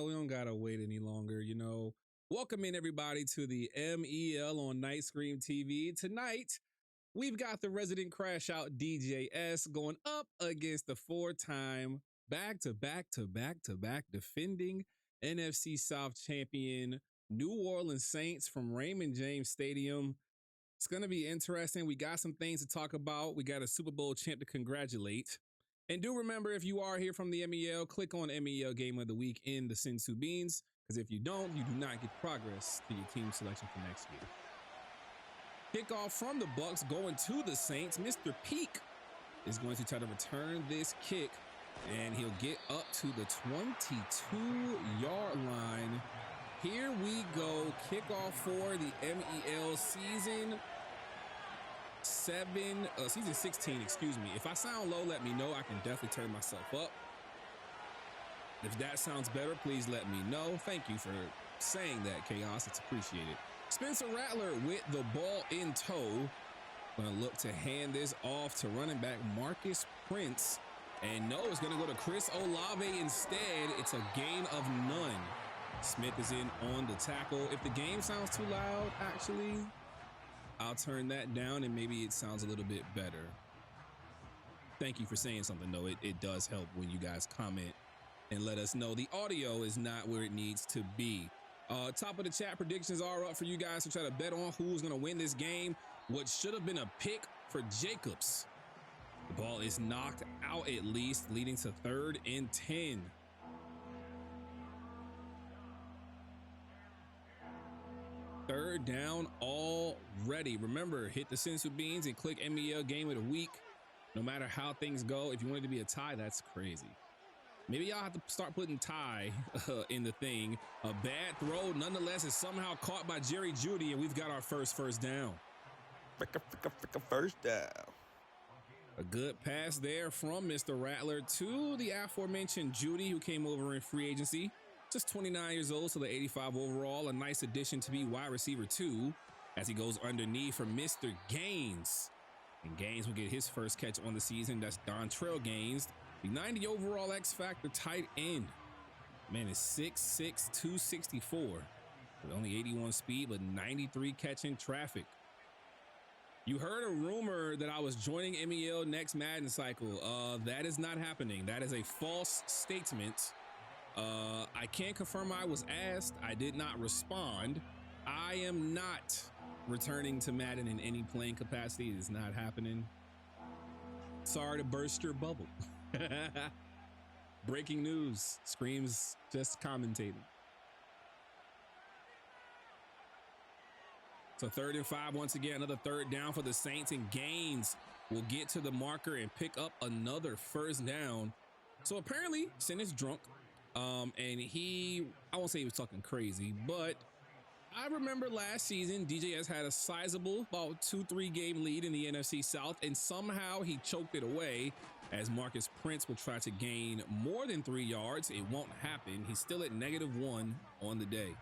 We don't gotta wait any longer. Welcome in everybody to the MEL on Night Scream TV. Tonight, we've got the resident crash out DJS going up against the 4-time back-to-back defending NFC South champion New Orleans Saints from Raymond James Stadium. It's going to be interesting. We got some things to talk about. We got a Super Bowl champ to congratulate. And do remember, if you are here from the MEL, click on MEL Game of the Week in the Sensu Beans, because if you don't, you do not get progress to your team selection for next year. Kickoff from the Bucks going to the Saints. Mr. Peak is going to try to return this kick, and he'll get up to the 22-yard line. Here we go. Kickoff for the MEL season 16, excuse me. If I sound low, let me know. I can definitely turn myself up. If that sounds better, please let me know. Thank you for saying that, Chaos. It's appreciated. Spencer Rattler with the ball in tow. Gonna look to hand this off to running back Marcus Prince. And no, it's gonna go to Chris Olave instead. It's a gain of none. Smith is in on the tackle. If the game sounds too loud, actually, I'll turn that down and maybe it sounds a little bit better. Thank you for saying something, though. It does help when you guys comment and let us know the audio is not where it needs to be. Top of the chat, predictions are up for you guys to try to bet on who's going to win this game. What should have been a pick for Jacobs. The ball is knocked out at least, leading to 3rd and 10. Third down already. Remember, hit the Sensu Beans and click MEL Game of the Week. No matter how things go, if you want it to be a tie, that's crazy. Maybe y'all have to start putting tie in the thing. A bad throw, nonetheless, is somehow caught by Jerry Jeudy, and we've got our first down. First down. A good pass there from Mr. Rattler to the aforementioned Jeudy, who came over in free agency. Just 29 years old, so the 85 overall. A nice addition to be wide receiver 2 as he goes underneath for Mr. Gaines. And Gaines will get his first catch on the season. That's Dontrell Gaines, the 90 overall X Factor tight end. Man is 6'6", 264 with only 81 speed, but 93 catching traffic. You heard a rumor that I was joining MEL next Madden cycle. That is not happening. That is a false statement. I can't confirm I was asked. I did not respond. I am not returning to Madden in any playing capacity. It is not happening. Sorry to burst your bubble. Breaking news. Screams just commentating. So 3rd and 5 once again, another third down for the Saints, and Gaines will get to the marker and pick up another first down. So apparently Sin is drunk. And I won't say he was talking crazy, but I remember last season, DJS had a sizable, about 2-3 game lead in the NFC South, and somehow he choked it away as Marcus Prince will try to gain more than 3 yards. It won't happen. He's still at -1 on the day.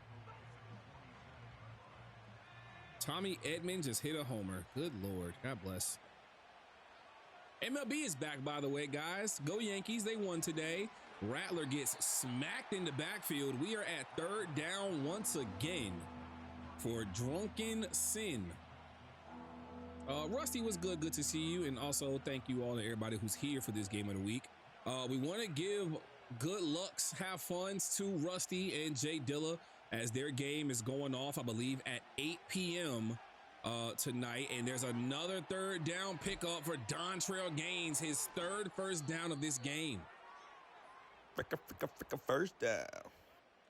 Tommy Edmonds just hit a homer. Good Lord. God bless. MLB is back, by the way, guys. Go Yankees. They won today. Rattler gets smacked in the backfield. We are at 3rd down once again for Drunken Sin. Rusty was good. Good to see you. And also thank you all to everybody who's here for this game of the week. We want to give good lucks, have funs to Rusty and Jay Dilla as their game is going off, I believe, at 8 p.m. Tonight. And there's another 3rd down pickup for Dontrell Gaines, his 3rd first down of this game. First down.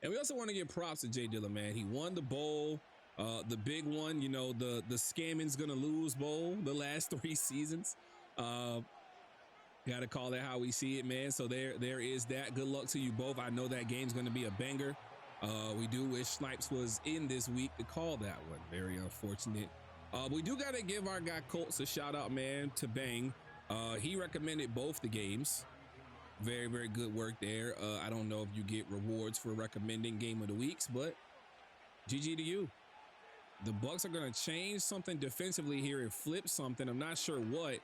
And we also want to give props to Jay Dilla, man. He won the bowl, the big one, you know, the Scamming's gonna lose bowl the last 3 seasons. Gotta call it how we see it, man. So there is that. Good luck to you both. I know that game's gonna be a banger. We do wish Snipes was in this week to call that one. Very unfortunate. We do got to give our guy Colts a shout out, man, to Bang. He recommended both the games. Very, very good work there. I don't know if you get rewards for recommending game of the weeks, but GG to you. The Bucs are going to change something defensively here and flip something. I'm not sure what,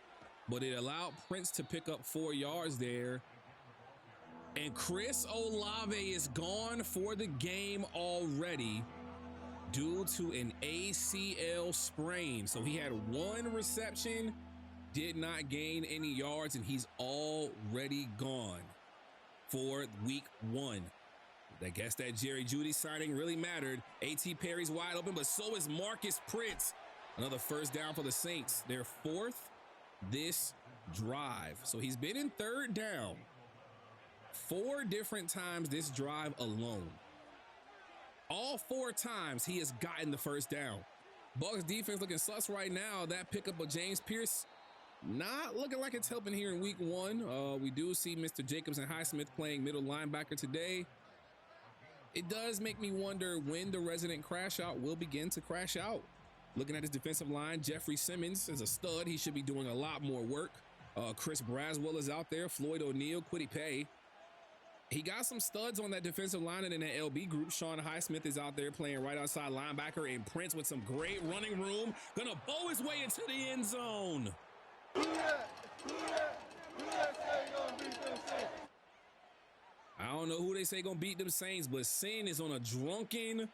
but it allowed Prince to pick up 4 yards there. And Chris Olave is gone for the game already due to an ACL sprain. So he had 1 reception, did not gain any yards, and he's already gone for week 1. I guess that Jerry Jeudy signing really mattered. A.T. Perry's wide open, but so is Marcus Prince. Another first down for the Saints. Their 4th this drive. So he's been in 3rd down 4 different times this drive alone. All 4 times he has gotten the first down. Bucs defense looking sus right now. That pickup of James Pierce not looking like it's helping here in week 1. We do see Mr. Jacobs and Highsmith playing middle linebacker today. It does make me wonder when the resident crash out will begin to crash out. Looking at his defensive line, Jeffrey Simmons is a stud. He should be doing a lot more work. Chris Braswell is out there. Floyd O'Neal, Kwity Paye. He got some studs on that defensive line and in that LB group. Sean Highsmith is out there playing right outside linebacker, and Prince with some great running room. Gonna bow his way into the end zone. I don't know who they say gonna beat them Saints, but Sin is on a drunken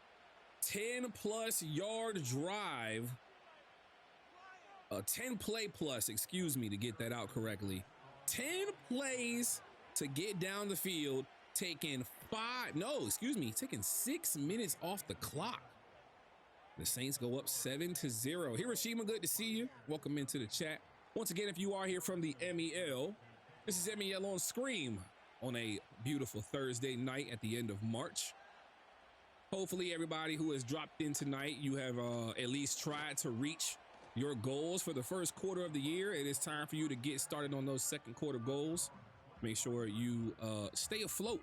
10+ yard drive. 10 play plus, excuse me, to get that out correctly. 10 plays to get down the field, taking 6 minutes off the clock. The Saints go up 7-0. Hiroshima, good to see you. Welcome into the chat. Once again, if you are here from the MEL, this is MEL on Scream on a beautiful Thursday night at the end of March. Hopefully everybody who has dropped in tonight, you have at least tried to reach your goals for the first quarter of the year. It is time for you to get started on those second quarter goals. Make sure you stay afloat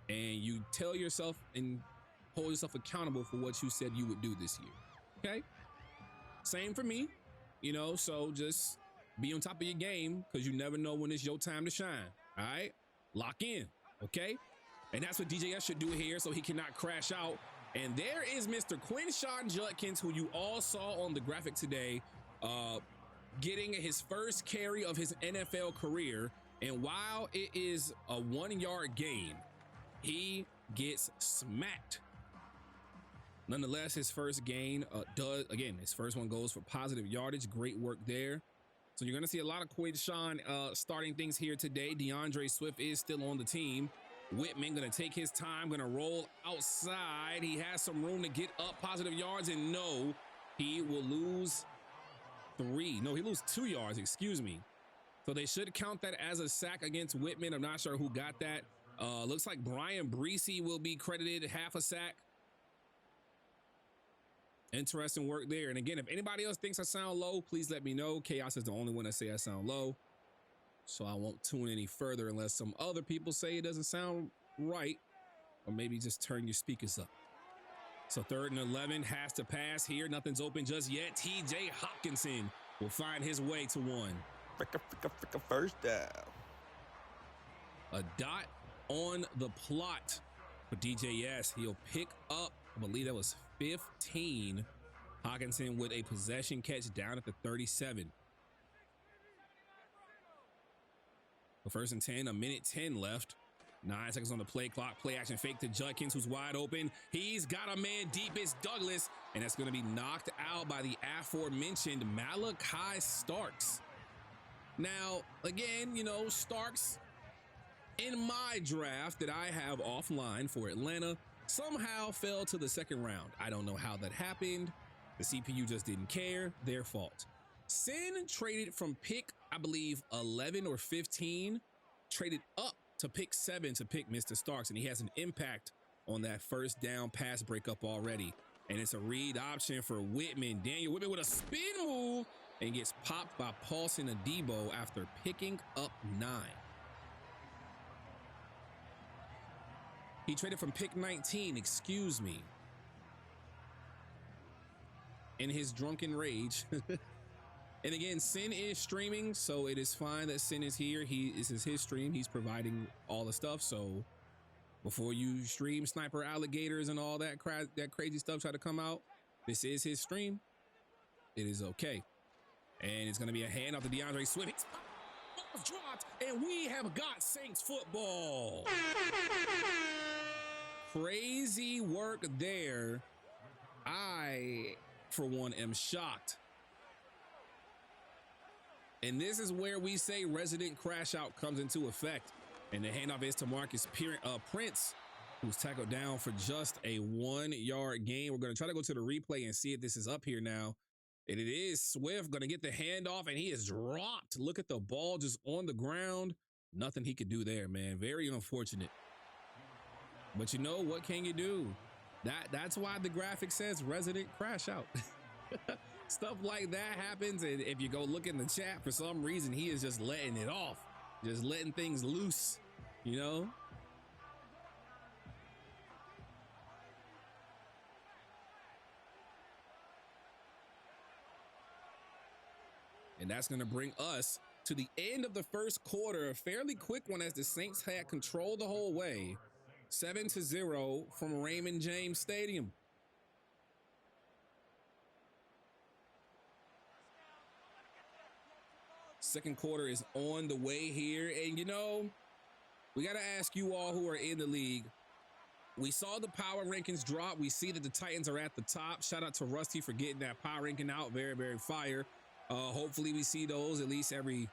and you tell yourself and hold yourself accountable for what you said you would do this year. Okay? Same for me, you know, so just be on top of your game because you never know when it's your time to shine. All right? Lock in. Okay? And that's what DJS should do here so he cannot crash out. And there is Mr. Quinshawn Judkins, who you all saw on the graphic today, getting his first carry of his NFL career. And while it is a 1 yard gain, he gets smacked. Nonetheless, his first gain his first one goes for positive yardage. Great work there. So you're going to see a lot of Quinshawn starting things here today. DeAndre Swift is still on the team. Whitman gonna take his time, gonna roll outside. He has some room to get up positive yards, and no, he will lose 3. No, he lose 2 yards, excuse me. So they should count that as a sack against Whitman. I'm not sure who got that. Looks like Brian Breesy will be credited half a sack. Interesting work there. And again, if anybody else thinks I sound low, please let me know. Chaos is the only one that say I sound low, so I won't tune any further unless some other people say it doesn't sound right, or maybe just turn your speakers up. So 3rd and 11, has to pass here. Nothing's open just yet. TJ Hawkinson will find his way to 1. First down. A dot on the plot for DJS. He'll pick up, I believe that was 15. Hawkinson with a possession catch down at the 37. The 1st and 10, a minute 10 left. 9 seconds on the play clock. Play action fake to Judkins, who's wide open. He's got a man deep. It's Douglas, and that's going to be knocked out by the aforementioned Malachi Starks. Now, again, you know, Starks in my draft that I have offline for Atlanta somehow fell to the 2nd round. I don't know how that happened. The CPU just didn't care. Their fault. Sin traded from pick, I believe, 11 or 15, traded up to pick 7 to pick Mr. Starks, and he has an impact on that 1st down pass breakup already. And it's a read option for Whitman. Daniel Whitman with a spin move and gets popped by Paulson Adebo after picking up 9. He traded from pick 19, excuse me, in his drunken rage. And again, Sin is streaming, so it is fine that Sin is here. This is his stream. He's providing all the stuff. So before you stream sniper alligators and all that crazy stuff try to come out, this is his stream. It is okay. And it's going to be a handoff to DeAndre Swift. It's dropped, and we have got Saints football. Crazy work there. I, for one, am shocked. And this is where we say resident crash out comes into effect. And the handoff is to Marcus Prince, who's tackled down for just a 1-yard gain. We're going to try to go to the replay and see if this is up here now. And it is Swift going to get the handoff, and he is dropped. Look at the ball just on the ground. Nothing he could do there, man. Very unfortunate. But you know, what can you do? That's why the graphic says resident crash out. Stuff like that happens, and if you go look in the chat, for some reason, he is just letting it off. Just letting things loose, you know? And that's going to bring us to the end of the 1st quarter. A fairly quick one as the Saints had control the whole way. 7-0 from Raymond James Stadium. Second quarter is on the way here. And, you know, we got to ask you all who are in the league. We saw the power rankings drop. We see that the Titans are at the top. Shout out to Rusty for getting that power ranking out. Very, very fire. Hopefully we see those at least every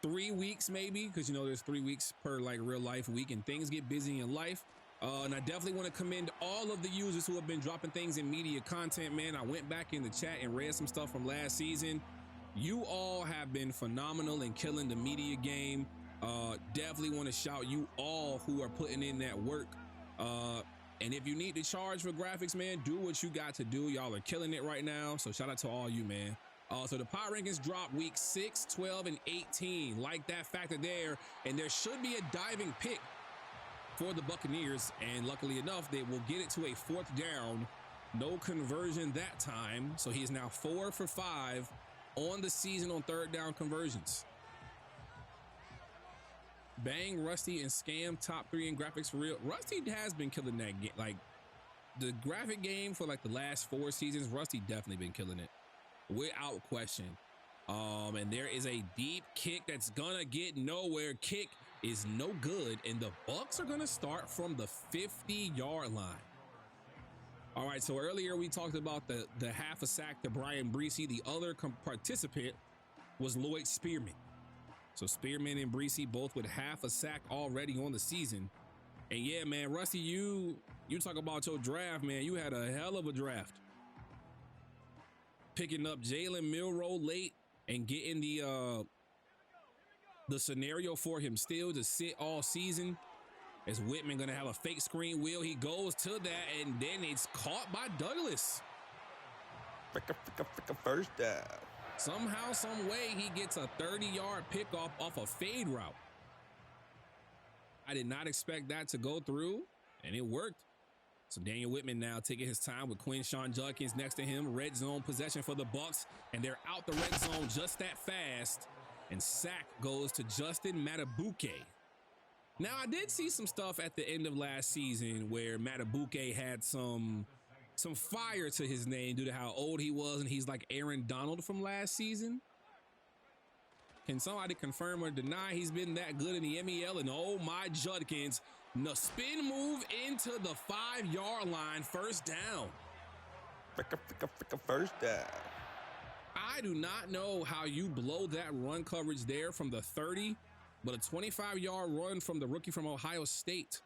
3 weeks, maybe, because, you know, there's 3 weeks per like real life week and things get busy in life. And I definitely want to commend all of the users who have been dropping things in media content, man. I went back in the chat and read some stuff from last season. You all have been phenomenal in killing the media game. Definitely want to shout you all who are putting in that work. And if you need to charge for graphics, man, do what you got to do. Y'all are killing it right now. So shout out to all you, man. So the power rankings drop week 6, 12, and 18. Like that factor there. And there should be a diving pick for the Buccaneers. And luckily enough, they will get it to a 4th down. No conversion that time. So he is now 4 for 5 on the season on 3rd down conversions. Bang, Rusty, and Scam top 3 in graphics for real. Rusty has been killing that game. Like the graphic game for like the last 4 seasons, Rusty definitely been killing it without question. And there is a deep kick that's gonna get nowhere. Kick is no good, and the Bucs are gonna start from the 50-yard line. All right, so earlier we talked about the half a sack to Brian Breesy. The other participant was Lloyd Spearman. So Spearman and Breesy both with half a sack already on the season. And yeah, man, Rusty, you talk about your draft, man. You had a hell of a draft. Picking up Jalen Milroe late and getting the scenario for him still to sit all season. Is Whitman gonna have a fake screen wheel? He goes to that, and then it's caught by Douglas. First down. Somehow, some way, he gets a 30-yard pickoff off a fade route. I did not expect that to go through, and it worked. So Daniel Whitman now taking his time with Quinshawn Judkins next to him. Red zone possession for the Bucs, and they're out the red zone just that fast. And sack goes to Justin Matabuke. Now, I did see some stuff at the end of last season where Matabuke had some fire to his name due to how old he was, and he's like Aaron Donald from last season. Can somebody confirm or deny he's been that good in the MEL? And oh my, Judkins, the spin move into the 5-yard line, first down. First down. I do not know how you blow that run coverage there from the 30, but a 25-yard run from the rookie from Ohio State.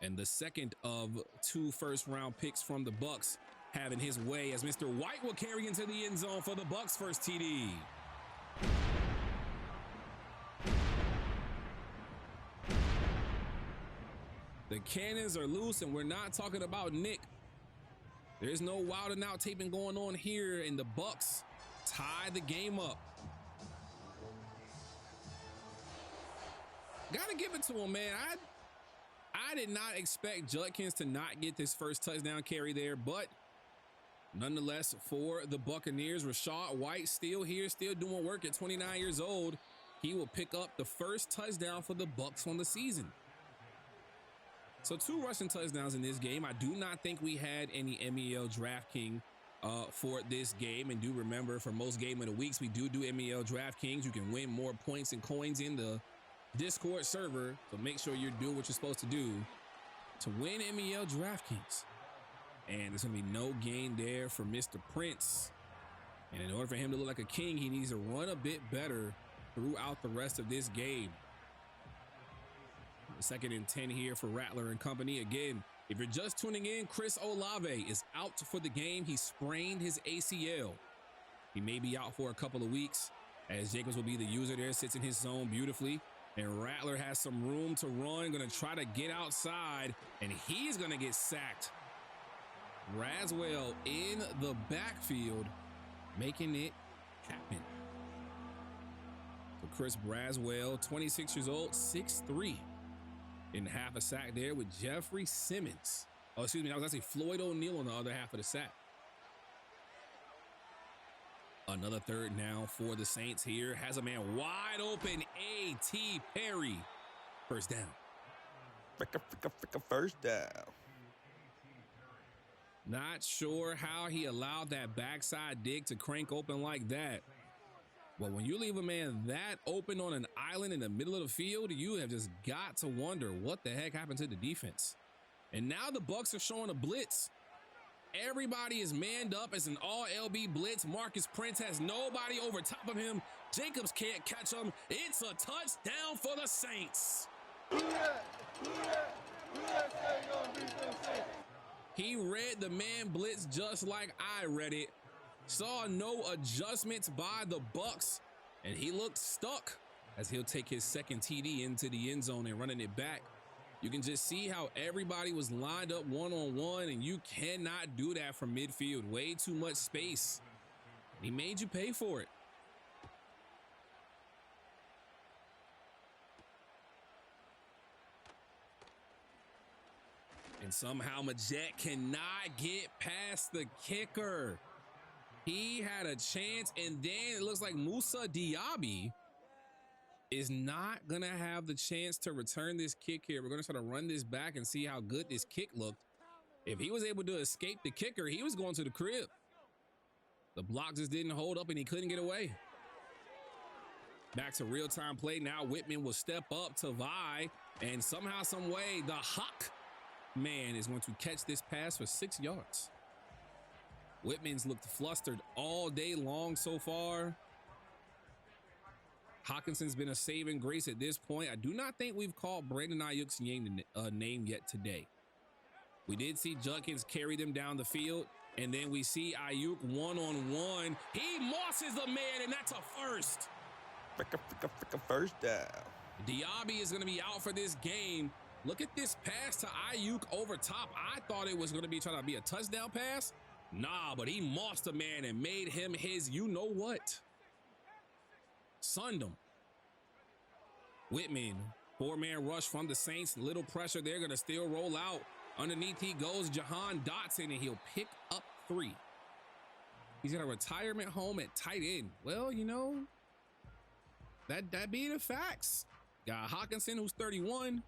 And the second of 2 first-round picks from the Bucs having his way as Mr. White will carry into the end zone for the Bucs' first TD. The cannons are loose, and we're not talking about Nick. There's no wild and out taping going on here, and the Bucs tie the game up. Gotta give it to him, man. I did not expect Judkins to not get this first touchdown carry there, but nonetheless, for the Buccaneers, Rachaad White still here, still doing work at 29 years old. He will pick up the first touchdown for the Bucs on the season. So 2 rushing touchdowns in this game. I do not think we had any MEL DraftKings for this game. And do remember, for most game of the weeks, we do MEL DraftKings. You can win more points and coins in the Discord server. So make sure you're doing what you're supposed to do to win MEL DraftKings. And there's going to be no gain there for Mr. Prince. And in order for him to look like a king, he needs to run a bit better throughout the rest of this game. Second and 10 here for Rattler and company. Again, if you're just tuning in, Chris Olave is out for the game. He sprained his ACL. He may be out for a couple of weeks, as Jacobs will be the user there, sits in his zone beautifully. And Rattler has some room to run, going to try to get outside, and he's going to get sacked. Braswell in the backfield, making it happen. So Chris Braswell, 26 years old, 6'3". In half a sack there with Jeffrey Simmons. Oh, excuse me, I was actually Floyd O'Neal on the other half of the sack. Another third now for the Saints here. Has a man wide open, A.T. Perry. First down. First down. Not sure how he allowed that backside dig to crank open like that. But when you leave a man that open on an island in the middle of the field, you have just got to wonder what the heck happened to the defense. And now the Bucs are showing a blitz. Everybody is manned up as an all-LB blitz. Marcus Prince has nobody over top of him. Jacobs can't catch him. It's a touchdown for the Saints. He read the man blitz just like I read it. Saw no adjustments by the Bucs, and he looked stuck as he'll take his second TD into the end zone and running it back. You can just see how everybody was lined up one-on-one, and you cannot do that from midfield. Way too much space. He made you pay for it. And somehow Majette cannot get past the kicker. He had a chance, and then it looks like Musa Diaby is not going to have the chance to return this kick here. We're going to try to run this back and see how good this kick looked. If he was able to escape the kicker, he was going to the crib. The block just didn't hold up, and he couldn't get away. Back to real-time play now. Whitman will step up to Vi, and somehow, some way, the Hawk man is going to catch this pass for 6 yards. Whitman's looked flustered all day long so far. Hawkinson's been a saving grace at this point. I do not think we've called Brandon Ayuk's name yet today. We did see Judkins carry them down the field, and then we see Ayuk one-on-one. He mosses the man, and that's a first. First down. Diaby is going to be out for this game. Look at this pass to Ayuk over top. I thought it was going to be trying to be a touchdown pass. Nah, but he mossed the man and made him his you-know-what. Sunned him. Whitman, four-man rush from the Saints. Little pressure. They're going to still roll out. Underneath he goes, Jahan Dotson, and he'll pick up 3. He's got a retirement home at tight end. Well, you know, that be the facts. Got Hawkinson, who's 31.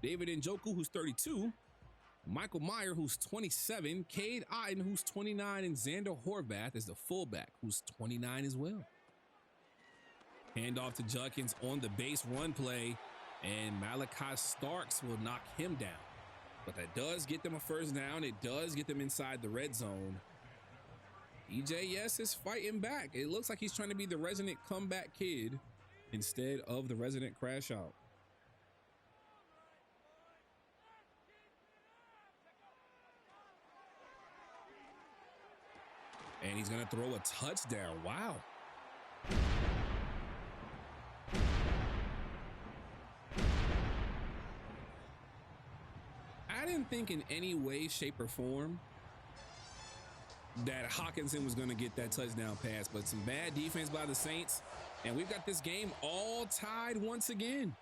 David Njoku, who's 32. Michael Meyer, who's 27. Cade Otton, who's 29. And Xander Horvath is the fullback, who's 29 as well. Handoff to Judkins on the base run play. And Malachi Starks will knock him down. But that does get them a first down. It does get them inside the red zone. EJS is fighting back. It looks like he's trying to be the resident comeback kid instead of the resident crash out. And he's going to throw a touchdown. Wow. I didn't think in any way, shape, or form that Hawkinson was going to get that touchdown pass, but some bad defense by the Saints, and we've got this game all tied once again.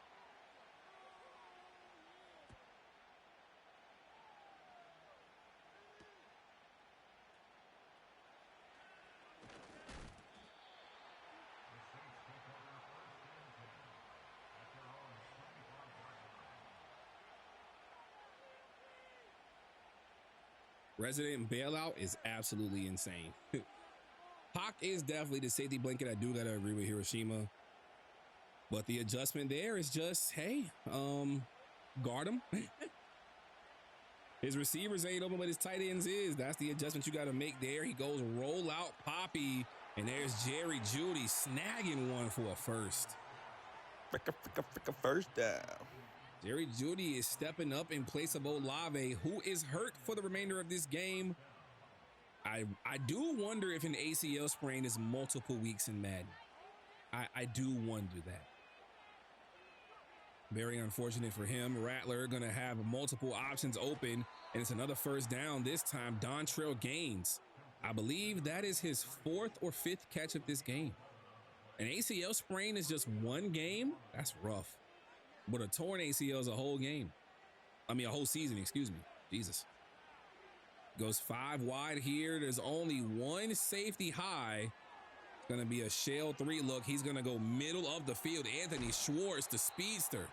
Resident bailout is absolutely insane. Hawk is definitely the safety blanket. I do gotta agree with Hiroshima. But the adjustment there is just, hey, guard him. His receivers ain't open, but his tight ends is. That's the adjustment you gotta make there. He goes roll out Poppy, and there's Jerry Jeudy snagging one for a first. First down. Jerry Jeudy is stepping up in place of Olave, who is hurt for the remainder of this game. I do wonder if an ACL sprain is multiple weeks in Madden. I do wonder that. Very unfortunate for him. Rattler gonna have multiple options open, and it's another first down. This time, Dontrell Gaines. I believe that is his 4th or 5th catch of this game. An ACL sprain is just one game. That's rough. But a torn ACL is a whole game. I mean, a whole season, excuse me. Jesus. Goes 5 wide here. There's only one safety high. It's going to be a shell 3 look. He's going to go middle of the field. Anthony Schwartz, the speedster.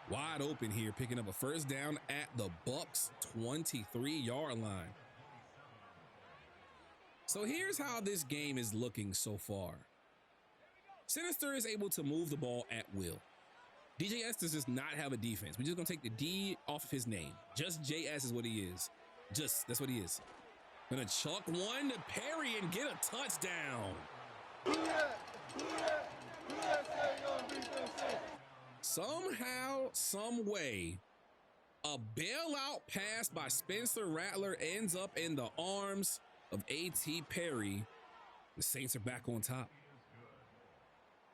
Wide open here, picking up a first down at the Bucs 23-yard line. So here's how this game is looking so far. Sinister is able to move the ball at will. DJS does just not have a defense. We're just gonna take the D off of his name. Just JS is what he is. That's what he is. Gonna chuck one to Perry and get a touchdown. Somehow, some way, a bailout pass by Spencer Rattler ends up in the arms of A.T. Perry. The Saints are back on top.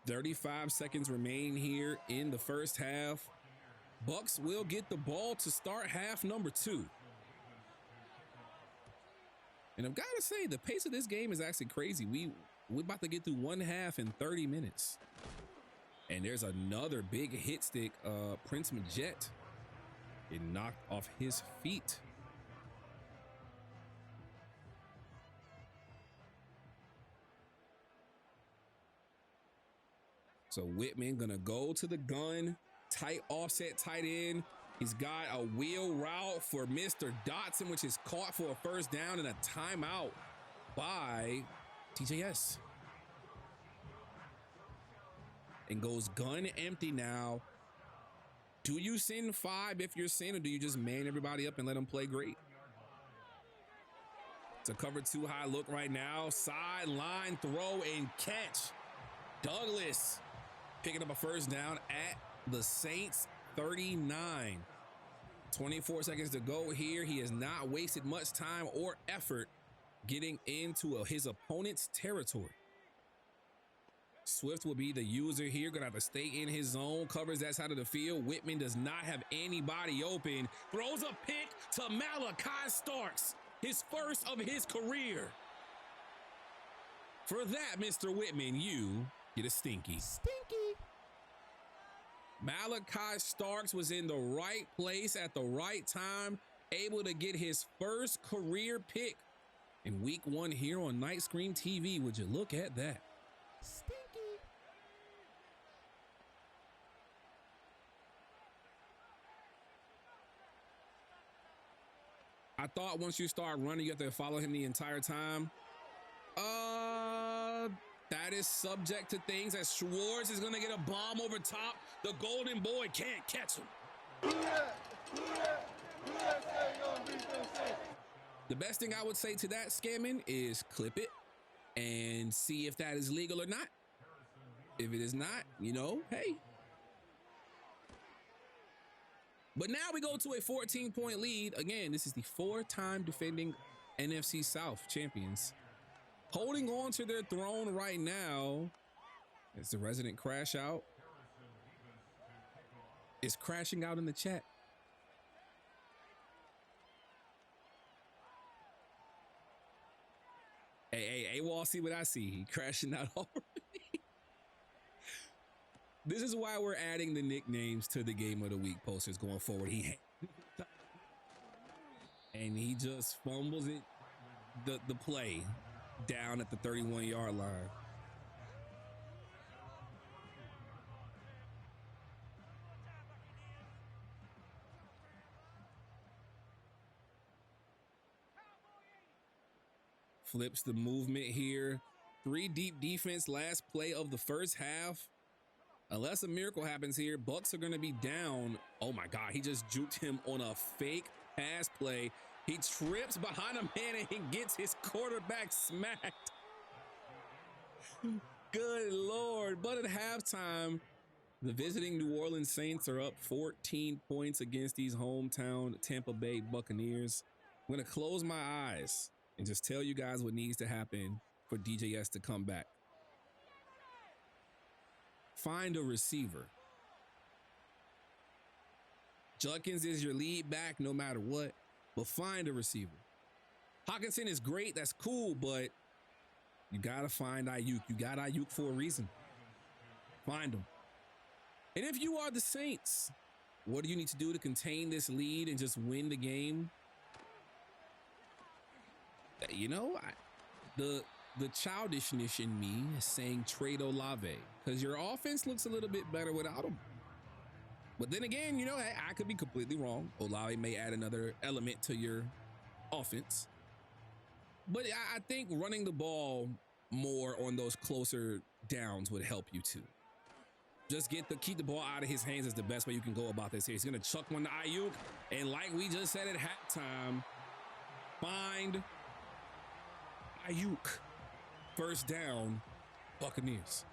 35 seconds remain here in the first half. Bucs will get the ball to start half number 2. And I've got to say, the pace of this game is actually crazy. We're about to get through one half in 30 minutes. And there's another big hit stick. Prince Majette getting knocked off his feet. So Whitman gonna go to the gun, tight offset tight end. He's got a wheel route for Mr. Dotson, which is caught for a first down and a timeout by TJS. And goes gun empty now. Do you send 5 if you're sent, or do you just man everybody up and let them play great? It's a cover 2 high look right now. Sideline throw and catch. Douglas Picking up a first down at the Saints 39. 24 seconds to go here. He has not wasted much time or effort getting into his opponent's territory. Swift will be the user here. Gonna have to stay in his zone. Covers that side of the field. Whitman does not have anybody open. Throws a pick to Malachi Starks. His first of his career. For that, Mr. Whitman, you get a stinky. Stinky. Malachi Starks was in the right place at the right time, able to get his first career pick in week 1 here on Night Scream TV. Would you look at that? Stinky. I thought once you start running, you have to follow him the entire time. That is subject to things as Schwartz is gonna get a bomb over top. The Golden Boy can't catch him. The best thing I would say to that, Scamming, is clip it and see if that is legal or not. If it is not, you know, hey. But now we go to a 14-point lead. Again, this is the 4-time defending NFC South champions. Holding on to their throne right now. It's the resident crash out. It's crashing out in the chat. Hey, Wall, see what I see. He crashing out already. This is why we're adding the nicknames to the Game of the Week posters going forward. And he just fumbles it, the play down at the 31-yard line. Flips the movement here. 3 deep defense, last play of the first half. Unless a miracle happens here, Bucks are going to be down. Oh my God, he just juked him on a fake pass play. He trips behind a man and gets his quarterback smacked. Good Lord. But at halftime, the visiting New Orleans Saints are up 14 points against these hometown Tampa Bay Buccaneers. I'm going to close my eyes and just tell you guys what needs to happen for DJS to come back. Find a receiver. Judkins is your lead back no matter what, but find a receiver. Hawkinson is great, that's cool, but you gotta find Ayuk. You got Ayuk for a reason. Find him. And if you are the Saints, what do you need to do to contain this lead and just win the game? You know, the childishness in me is saying trade Olave, because your offense looks a little bit better without him. But then again, you know, I could be completely wrong. Olave may add another element to your offense. But I think running the ball more on those closer downs would help you too. Just keep the ball out of his hands is the best way you can go about this here. He's gonna chuck one to Ayuk, and like we just said at halftime, find Ayuk. First down, Buccaneers.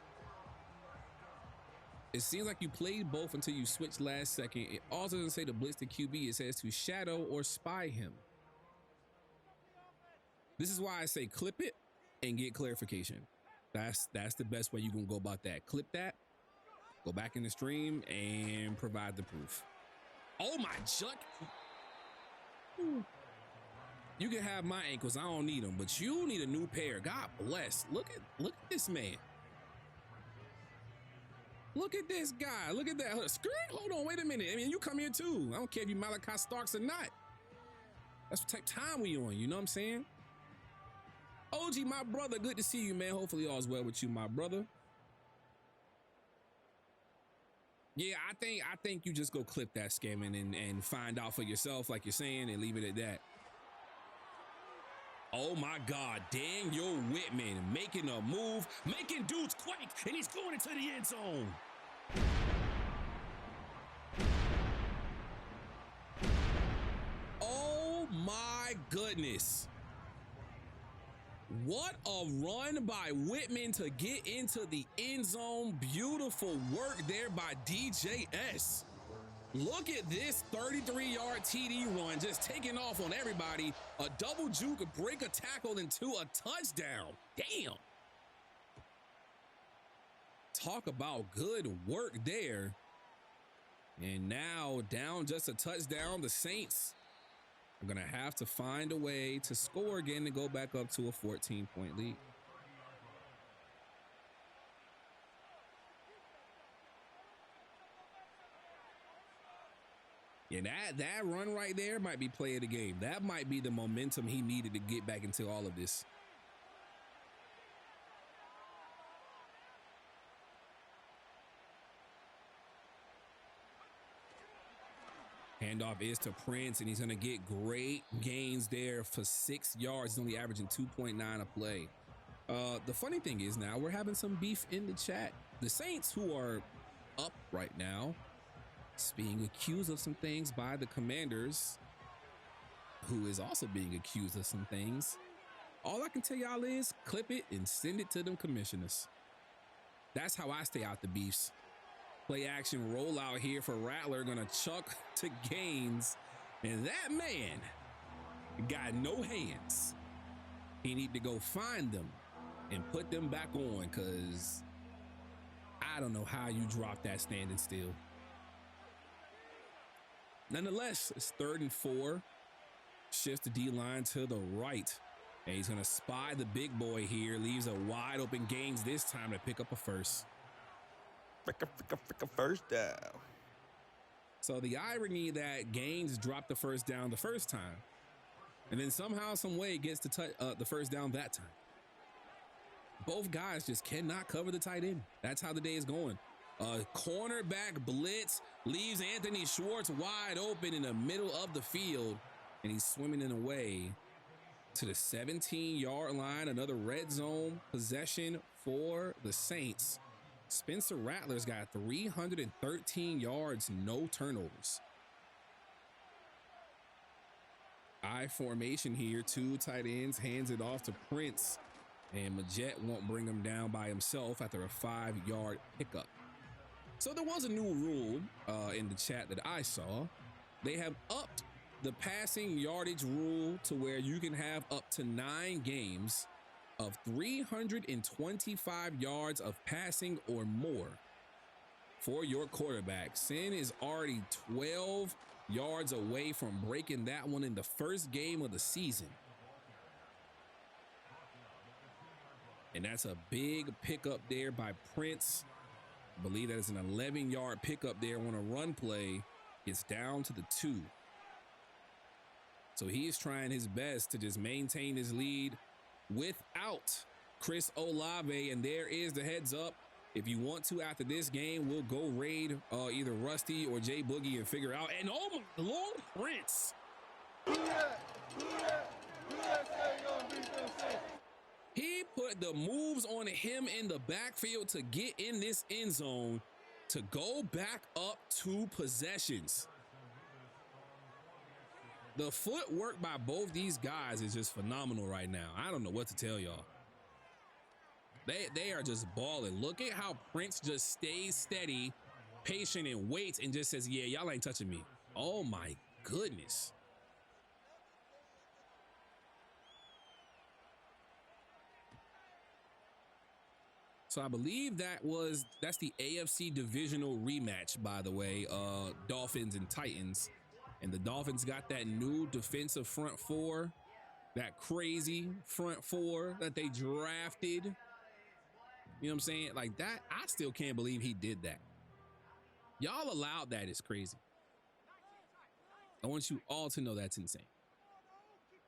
It seems like you played both until you switched last second. It also doesn't say to blitz the QB. It says to shadow or spy him. This is why I say clip it and get clarification. That's the best way you can go about that. Clip that, go back in the stream and provide the proof. Oh my Chuck. You can have my ankles. I don't need them, but you need a new pair. God bless. Look at this man. Look at this guy. Look at that. Hold on, wait a minute. I mean, you come here too. I don't care if you Malachi Starks or not. That's what type of time we on, you know what I'm saying? OG, my brother, good to see you, man. Hopefully all's well with you, my brother. Yeah, I think you just go clip that scamming and find out for yourself, like you're saying, and leave it at that. Oh my God, Daniel Whitman making a move, making dudes quake, and he's going into the end zone. Oh my goodness. What a run by Whitman to get into the end zone. Beautiful work there by DJS. Look at this 33-yard TD run, just taking off on everybody. A double juke, break a tackle into a touchdown. Damn. Talk about good work there. And now down just a touchdown, the Saints are going to have to find a way to score again to go back up to a 14-point lead. Yeah, that run right there might be play of the game. That might be the momentum he needed to get back into all of this. Handoff is to Prince, and he's going to get great gains there for 6 yards. He's only averaging 2.9 a play. The funny thing is now we're having some beef in the chat. The Saints, who are up right now, is being accused of some things by the Commanders, who is also being accused of some things. All I can tell y'all is clip it and send it to them commissioners. That's how I stay out the beefs. Play action rollout here for Rattler, gonna chuck to Gaines, and that man got no hands. He need to go find them and put them back on, because I don't know how you drop that standing still. Nonetheless, it's 3rd and 4. Shifts the D-line to the right. And he's gonna spy the big boy here, leaves a wide open Gaines this time to pick up a first. First down. So the irony that Gaines dropped the first down the first time, and then somehow, some way gets the first down that time. Both guys just cannot cover the tight end. That's how the day is going. A cornerback blitz leaves Anthony Schwartz wide open in the middle of the field, and he's swimming in away to the 17-yard line. Another red zone possession for the Saints. Spencer Rattler's got 313 yards, no turnovers. I formation here, 2 tight ends, hands it off to Prince, and Majette won't bring him down by himself after a 5-yard pickup. So there was a new rule in the chat that I saw. They have upped the passing yardage rule to where you can have up to 9 games of 325 yards of passing or more for your quarterback. Sin is already 12 yards away from breaking that one in the first game of the season. And that's a big pickup there by Prince. I believe that is an 11-yard pickup there on a run play. It's down to the 2. So he's trying his best to just maintain his lead without Chris Olave. And there is the heads up. If you want to, after this game, we'll go raid either Rusty or Jay Boogie and figure out. And oh my Lord, Prince. He put the moves on him in the backfield to get in this end zone to go back up 2 possessions. The footwork by both these guys is just phenomenal right now. I don't know what to tell y'all. They are just balling. Look at how Prince just stays steady, patient, and waits and just says, yeah, y'all ain't touching me. Oh my goodness. So I believe that's the AFC divisional rematch, by the way, Dolphins and Titans. And the Dolphins got that new defensive front 4, that crazy front 4 that they drafted. You know what I'm saying? Like that, I still can't believe he did that. Y'all allowed that is crazy. I want you all to know that's insane.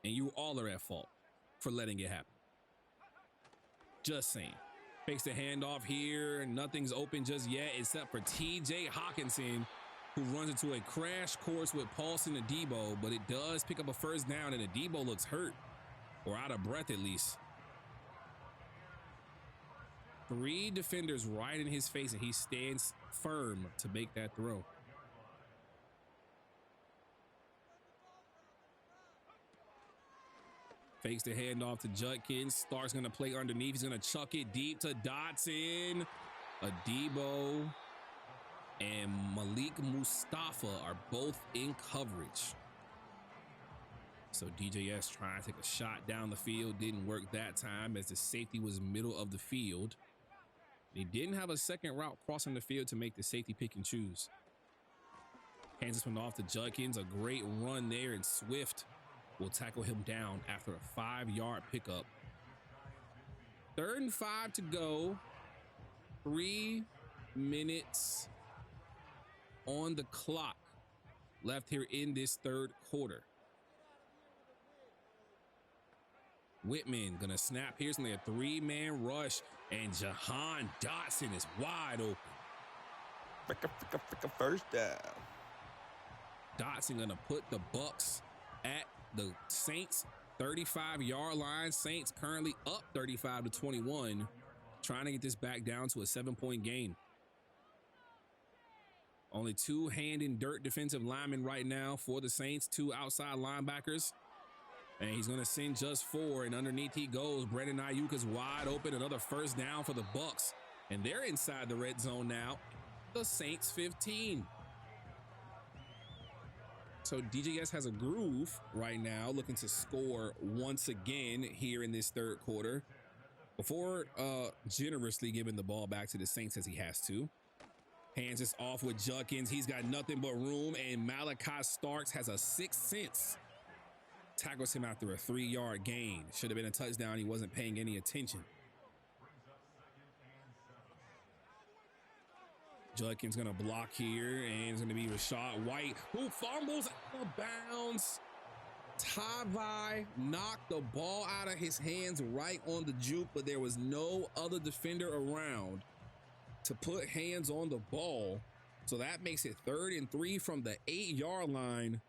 And you all are at fault for letting it happen. Just saying. Fakes the handoff here. Nothing's open just yet except for TJ Hawkinson, who runs into a crash course with Paulson and Debo, but it does pick up a first down, and Debo looks hurt or out of breath at least. 3 defenders right in his face, and he stands firm to make that throw. Fakes the handoff to Judkins. Stark's going to play underneath. He's going to chuck it deep to Dotson. Adebo and Malik Mustafa are both in coverage. So DJS trying to take a shot down the field. Didn't work that time as the safety was middle of the field. He didn't have a second route crossing the field to make the safety pick and choose. Hands this one off to Judkins. A great run there, and Swift will tackle him down after a 5-yard pickup. 3rd and 5 to go. 3 minutes on the clock left here in this 3rd quarter. Whitman gonna snap. Here's only a 3-man rush, and Jahan Dotson is wide open. First down. Dotson gonna put the Bucks at the Saints 35-yard line. Saints currently up 35-21, trying to get this back down to a 7-point game. Only 2 hand-in-dirt defensive linemen right now for the Saints, 2 outside linebackers. And he's going to send just 4, and underneath he goes. Brandon Ayuk is wide open. Another first down for the Bucks, and they're inside the red zone now. The Saints 15. So DJS has a groove right now, looking to score once again here in this 3rd quarter before generously giving the ball back to the Saints as he has to. Hands this off with Judkins. He's got nothing but room, and Malachi Starks has a 6th sense. Tackles him after a 3-yard gain. Should have been a touchdown. He wasn't paying any attention. Judkins gonna block here, and it's gonna be Rashad White, who fumbles out of bounds. Tavai knocked the ball out of his hands right on the juke, but there was no other defender around to put hands on the ball. So that makes it 3rd and 3 from the 8-yard line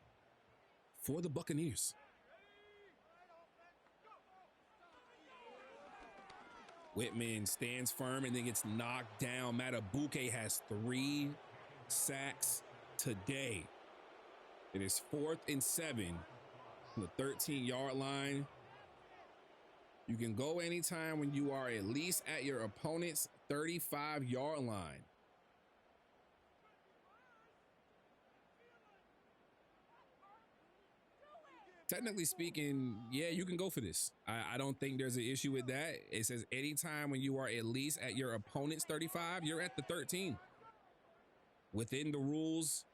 for the Buccaneers. Whitman stands firm and then gets knocked down. Matabuke has 3 sacks today. It is 4th and 7 from the 13-yard line. You can go anytime when you are at least at your opponent's 35-yard line. Technically speaking, yeah, you can go for this. I don't think there's an issue with that. It says anytime when you are at least at your opponent's 35, you're at the 13. Within the rules,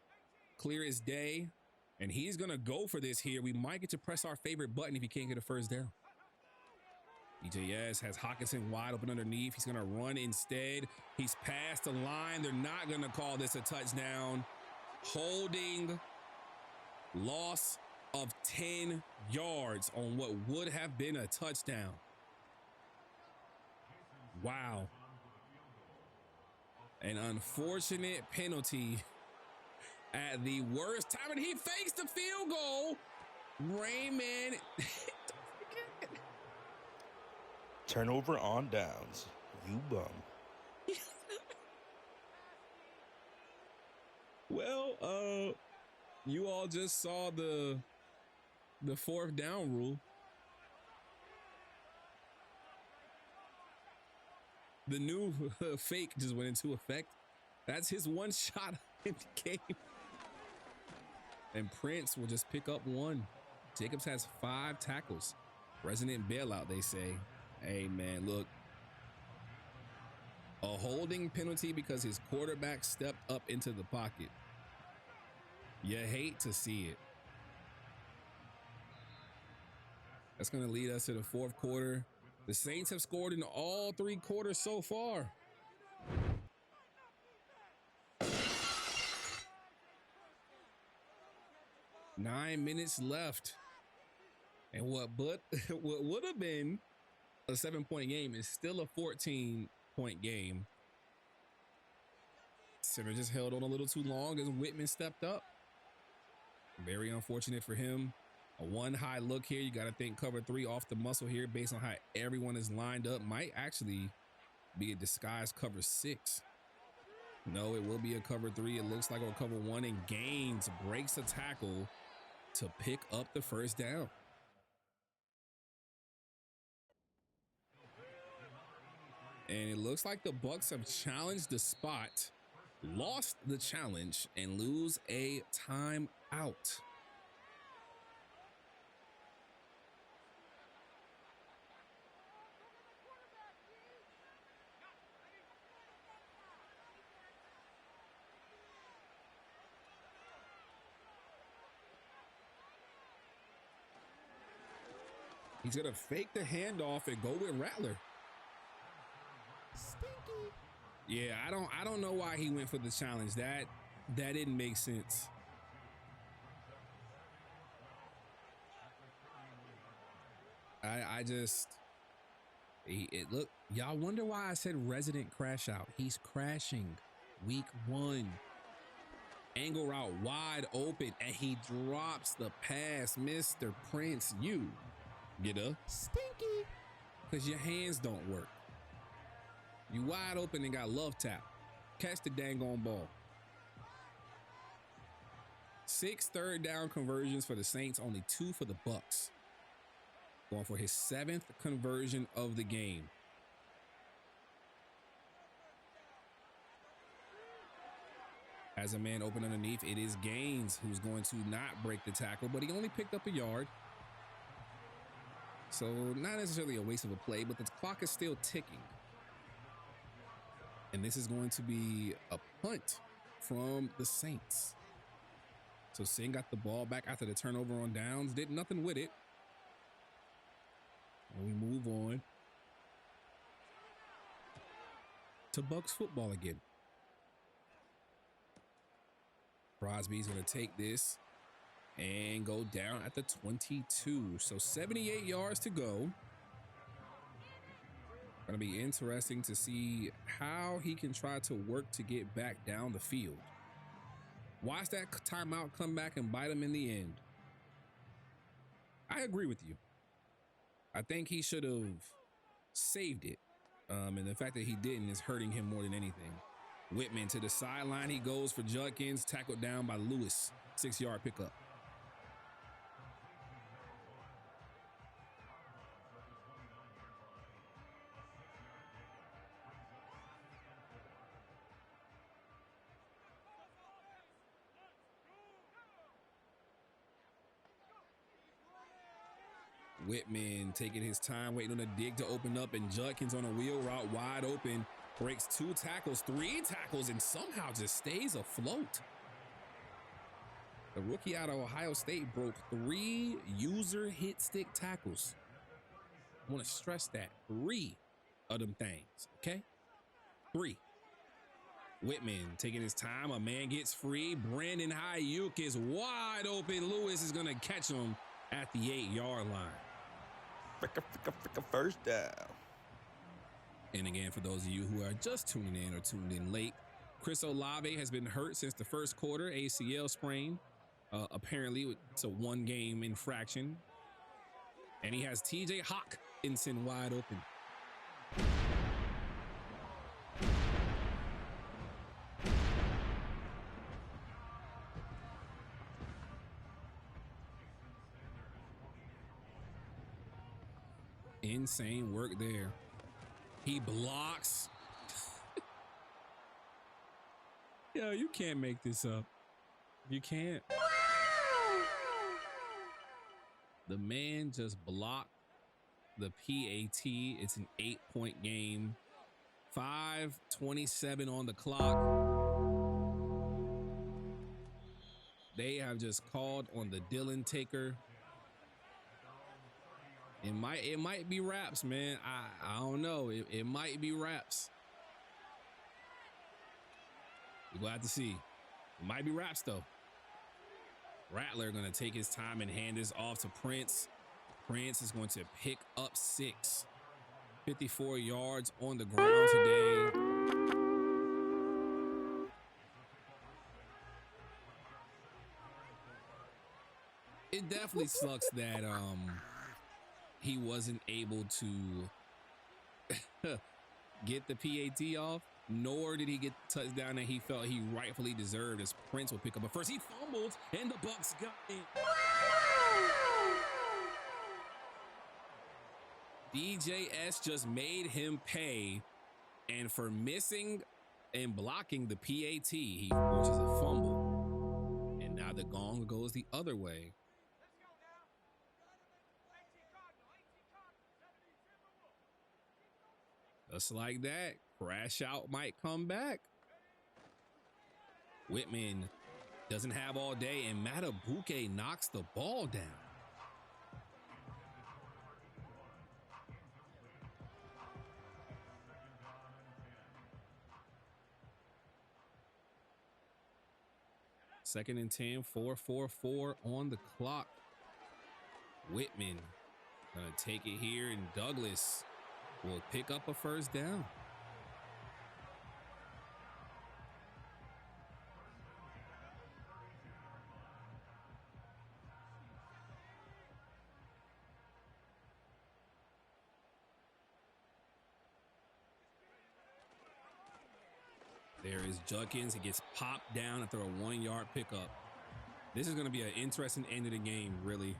clear as day. And he's going to go for this here. We might get to press our favorite button if he can't get a first down. DJS has Hawkinson wide open underneath. He's going to run instead. He's past the line. They're not going to call this a touchdown. Holding, loss of 10 yards on what would have been a touchdown. Wow. An unfortunate penalty at the worst time, and he fakes the field goal. Raymond. Turnover on downs. You bum. Well, you all just saw the 4th down rule. The new fake just went into effect. That's his 1 shot in the game. And Prince will just pick up 1. Jacobs has 5 tackles. Resident bailout, they say. Hey, man, look. A holding penalty because his quarterback stepped up into the pocket. You hate to see it. That's going to lead us to the 4th quarter. The Saints have scored in all 3 quarters so far. Nine minutes left. And what would have been a 7-point game is still a 14-point game. Center just held on a little too long as Whitman stepped up. Very unfortunate for him. A 1 high look here. You got to think cover 3 off the muscle here based on how everyone is lined up. Might actually be a disguised cover 6. No, it will be a cover 3. It looks like a cover 1, and Gaines breaks a tackle to pick up the first down. And it looks like the Bucs have challenged the spot, lost the challenge, and lose a timeout. He's gonna fake the handoff and go with Rattler. Stinky. Yeah, I don't know why he went for the challenge. That didn't make sense. I just look, y'all wonder why I said resident crash out. He's crashing week 1. Angle route wide open and he drops the pass. Mr. Prince, you get up. Stinky. Because your hands don't work. You wide open and got love tap. Catch the dang on ball. 6 third down conversions for the Saints, only 2 for the Bucs. Going for his 7th conversion of the game. As a man open underneath, it is Gaines who's going to not break the tackle, but he only picked up a yard. So not necessarily a waste of a play, but the clock is still ticking. And this is going to be a punt from the Saints. So Singh got the ball back after the turnover on downs, did nothing with it. And we move on to Bucs football again. Crosby's going to take this and go down at the 22. So 78 yards to go. Going to be interesting to see how he can try to work to get back down the field. Watch that timeout come back and bite him in the end. I agree with you. I think he should have saved it. And the fact that he didn't is hurting him more than anything. Whitman to the sideline. He goes for Judkins, tackled down by Lewis. 6-yard pickup. Whitman taking his time, waiting on the dig to open up, and Judkins on a wheel route wide open. Breaks 2 tackles, 3 tackles, and somehow just stays afloat. The rookie out of Ohio State broke 3 user hit stick tackles. I want to stress that. 3 of them things, okay? 3. Whitman taking his time. A man gets free. Brandon Ayuk is wide open. Lewis is going to catch him at the 8-yard line. Fricka first down. And again, for those of you who are just tuning in or tuned in late, Chris Olave has been hurt since the first quarter, ACL sprain. Apparently, it's a 1-game infraction. And he has TJ Hawkinson wide open. Insane work there. He blocks. Yo, you can't make this up. You can't. The man just blocked the PAT. It's an 8-point game. 5:27 on the clock. They have just called on the Dylan Taker. It might be wraps, man. I don't know. It might be wraps. We'll have to see. It might be wraps though. Rattler gonna take his time and hand this off to Prince. Prince is going to pick up 6. 54 yards on the ground today. It definitely sucks that he wasn't able to get the PAT off, nor did he get the touchdown that he felt he rightfully deserved, as Prince will pick up. But first he fumbled and the Bucs got it. DJS just made him pay And for missing and blocking the PAT, he forces a fumble. And now the gong goes the other way. Just like that, crash out might come back. Whitman doesn't have all day, and Matabuke knocks the ball down. Second and 10, 4-4-4 on the clock. Whitman gonna take it here, and Douglas will pick up a first down. There is Judkins. He gets popped down after a 1-yard pickup. This is going to be an interesting end of the game, really.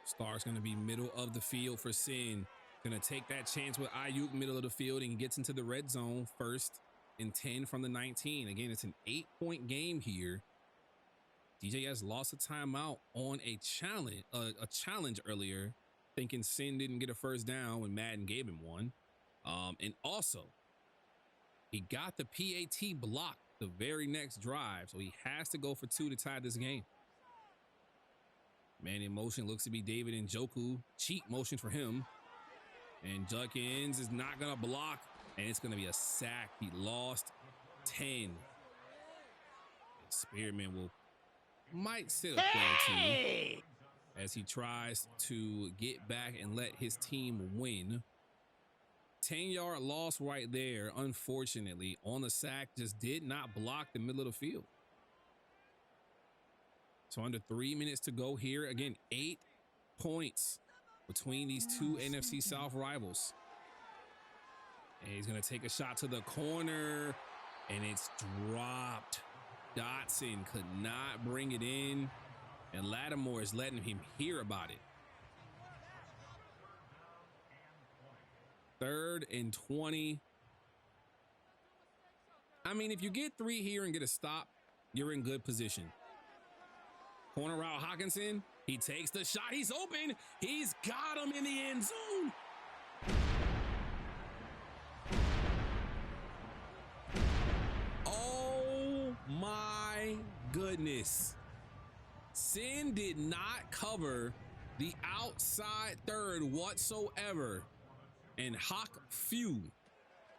Star's going to be middle of the field for Sin. Going to take that chance with Ayuk middle of the field and gets into the red zone. First and 10 from the 19. Again, it's an 8-point game here. DJS lost a timeout on a challenge earlier, thinking Sin didn't get a first down when Madden gave him one. And also, he got the PAT blocked the very next drive, so he has to go for 2 to tie this game. Man in motion looks to be David Njoku. Cheat motion for him. And Judkins is not going to block, and it's going to be a sack. He lost 10. Spearman might sit a player too as he tries to get back and let his team win. 10-yard loss right there, unfortunately, on the sack. Just did not block the middle of the field. So under 3 minutes to go here. Again, 8 points between these two NFC South rivals. And he's going to take a shot to the corner, and it's dropped. Dotson could not bring it in, and Lattimore is letting him hear about it. 3rd and 20. I mean, if you get 3 here and get a stop, you're in good position. Corner route, Hawkinson. He takes the shot. He's open. He's got him in the end zone. Oh my goodness. Sin did not cover the outside third whatsoever. And Hawk Few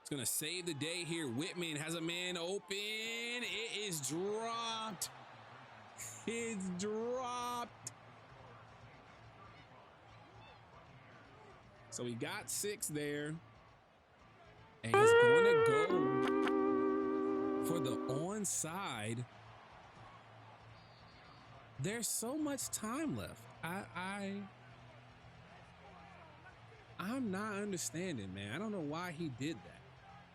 is going to save the day here. Whitman has a man open. It is dropped. It's dropped. So he got 6 there. And he's going to go for the onside. There's so much time left. I'm not understanding, man. I don't know why he did that.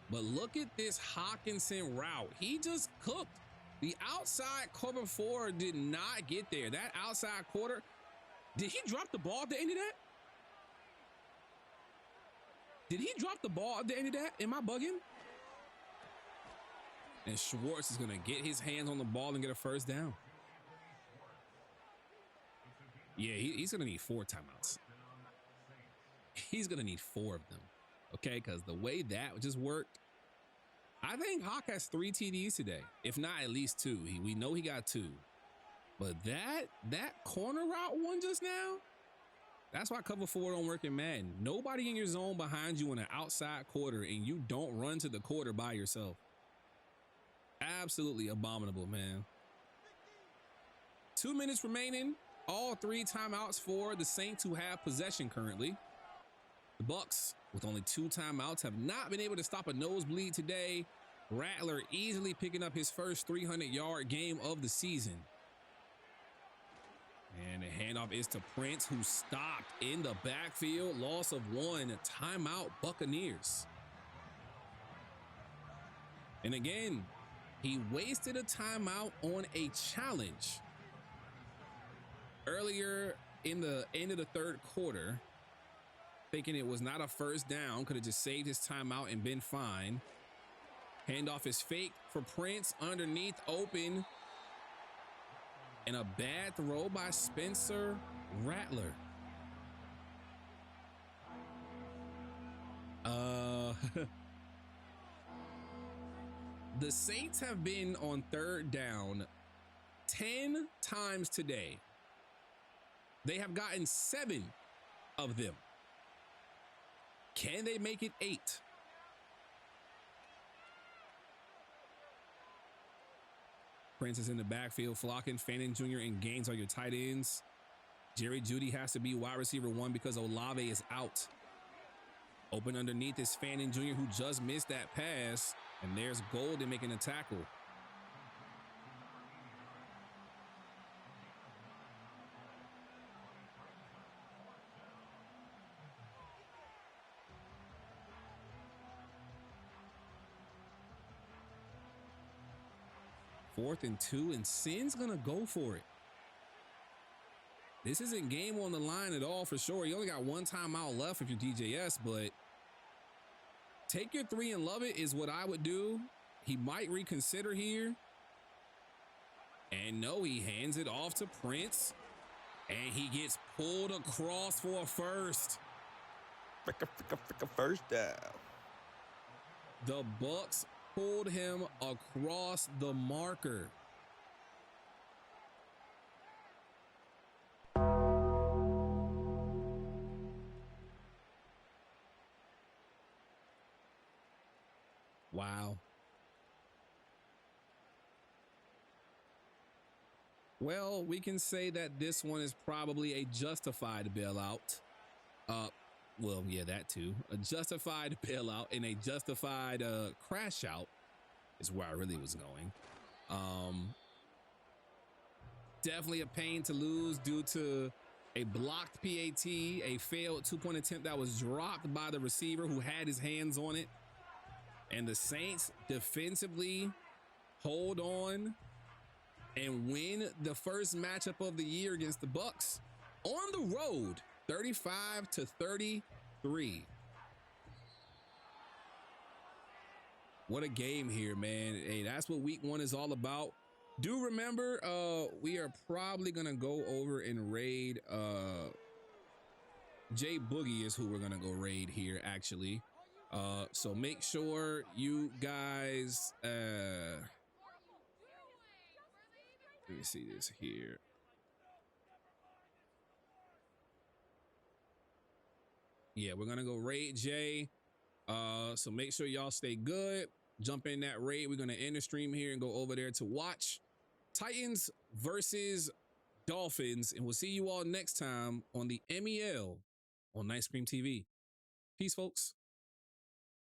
But look at this Hawkinson route. He just cooked. The outside cover 4 did not get there. That outside quarter, did he drop the ball at the end of that? Did he drop the ball at the end of that? Am I bugging? And Schwartz is going to get his hands on the ball and get a first down. Yeah, he's going to need 4 timeouts. He's going to need 4 of them, okay? Because the way that just worked, I think Hawk has 3 TDs today, if not at least 2. We know he got 2. But that corner route one just now, that's why cover 4 don't work in Madden. Nobody in your zone behind you in an outside quarter, and you don't run to the quarter by yourself. Absolutely abominable, man. 2 minutes remaining. All 3 timeouts for the Saints, who have possession currently. The Bucs, with only 2 timeouts, have not been able to stop a nosebleed today. Rattler easily picking up his first 300-yard game of the season. And the handoff is to Prince, who stopped in the backfield. Loss of 1. Timeout, Buccaneers. And again, he wasted a timeout on a challenge earlier in the end of the third quarter, thinking it was not a first down. Could have just saved his timeout and been fine. Handoff is fake for Prince, underneath, open. And a bad throw by Spencer Rattler. The Saints have been on third down 10 times today. They have gotten 7 of them. Can they make it 8? Prince is in the backfield, flocking. Fannin Jr. and Gaines are your tight ends. Jerry Jeudy has to be wide receiver 1 because Olave is out. Open underneath is Fannin Jr., who just missed that pass. And there's Golden making a tackle. Fourth and 2, and Sin's gonna go for it. This isn't game on the line at all for sure. You only got 1 timeout left if you're DJS, but take your 3 and love it is what I would do. He might reconsider here. And no, he hands it off to Prince. And he gets pulled across for a first. Fricka first down. The Bucs pulled him across the marker. Wow. Well, we can say that this one is probably a justified bailout. Well, yeah, that too. A justified bailout and a justified crash out is where I really was going. Definitely a pain to lose due to a blocked PAT, a failed 2-point attempt that was dropped by the receiver who had his hands on it. And the Saints defensively hold on and win the first matchup of the year against the Bucs on the road, 35-33. What a game here, man. Hey, that's what week 1 is all about. Do remember, we are probably gonna go over and raid Jay Boogie is who we're gonna go raid here, actually. So make sure you guys let me see this here. Yeah, we're gonna go raid Jay. So make sure y'all stay good. Jump in that raid. We're gonna end the stream here and go over there to watch Titans versus Dolphins. And we'll see you all next time on the MEL on Night Scream TV. Peace, folks.